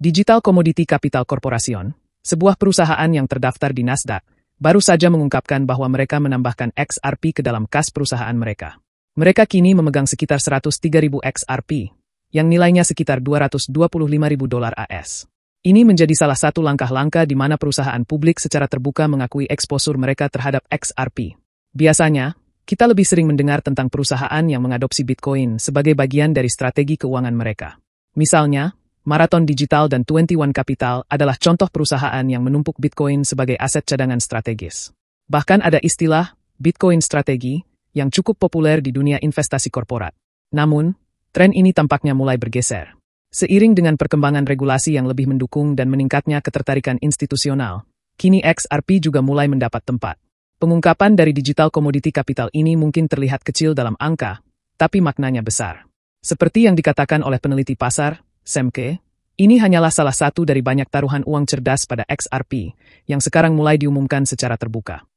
Digital Commodity Capital Corporation, sebuah perusahaan yang terdaftar di Nasdaq, baru saja mengungkapkan bahwa mereka menambahkan XRP ke dalam kas perusahaan mereka. Mereka kini memegang sekitar 103.000 XRP, yang nilainya sekitar $225.000 AS. Ini menjadi salah satu langkah langka di mana perusahaan publik secara terbuka mengakui eksposur mereka terhadap XRP. Biasanya, kita lebih sering mendengar tentang perusahaan yang mengadopsi Bitcoin sebagai bagian dari strategi keuangan mereka. Misalnya, Marathon Digital dan 21 Capital adalah contoh perusahaan yang menumpuk Bitcoin sebagai aset cadangan strategis. Bahkan ada istilah Bitcoin strategi yang cukup populer di dunia investasi korporat. Namun, tren ini tampaknya mulai bergeser. Seiring dengan perkembangan regulasi yang lebih mendukung dan meningkatnya ketertarikan institusional, kini XRP juga mulai mendapat tempat. Pengungkapan dari Digital Commodity Capital ini mungkin terlihat kecil dalam angka, tapi maknanya besar. Seperti yang dikatakan oleh peneliti pasar, Semke, ini hanyalah salah satu dari banyak taruhan uang cerdas pada XRP, yang sekarang mulai diumumkan secara terbuka.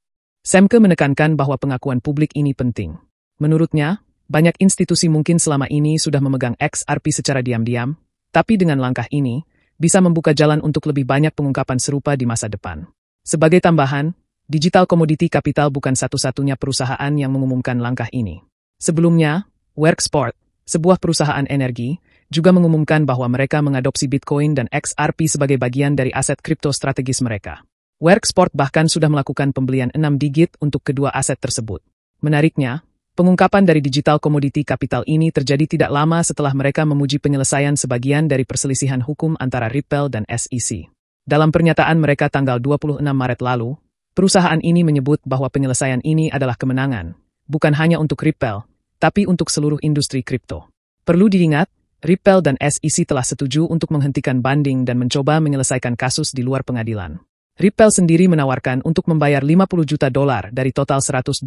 Semke menekankan bahwa pengakuan publik ini penting. Menurutnya, banyak institusi mungkin selama ini sudah memegang XRP secara diam-diam, tapi dengan langkah ini, bisa membuka jalan untuk lebih banyak pengungkapan serupa di masa depan. Sebagai tambahan, Digital Commodity Capital bukan satu-satunya perusahaan yang mengumumkan langkah ini. Sebelumnya, Worksport, sebuah perusahaan energi, juga mengumumkan bahwa mereka mengadopsi Bitcoin dan XRP sebagai bagian dari aset kripto strategis mereka. Worksport bahkan sudah melakukan pembelian 6 digit untuk kedua aset tersebut. Menariknya, pengungkapan dari Digital Commodity Capital ini terjadi tidak lama setelah mereka memuji penyelesaian sebagian dari perselisihan hukum antara Ripple dan SEC. Dalam pernyataan mereka tanggal 26 Maret lalu, perusahaan ini menyebut bahwa penyelesaian ini adalah kemenangan, bukan hanya untuk Ripple, tapi untuk seluruh industri kripto. Perlu diingat, Ripple dan SEC telah setuju untuk menghentikan banding dan mencoba menyelesaikan kasus di luar pengadilan. Ripple sendiri menawarkan untuk membayar $50 juta dari total $125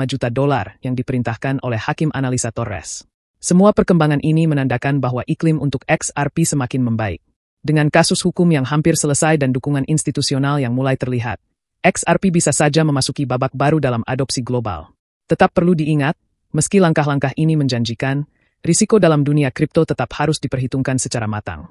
juta yang diperintahkan oleh Hakim Analisa Torres. Semua perkembangan ini menandakan bahwa iklim untuk XRP semakin membaik. Dengan kasus hukum yang hampir selesai dan dukungan institusional yang mulai terlihat, XRP bisa saja memasuki babak baru dalam adopsi global. Tetap perlu diingat, meski langkah-langkah ini menjanjikan, risiko dalam dunia kripto tetap harus diperhitungkan secara matang.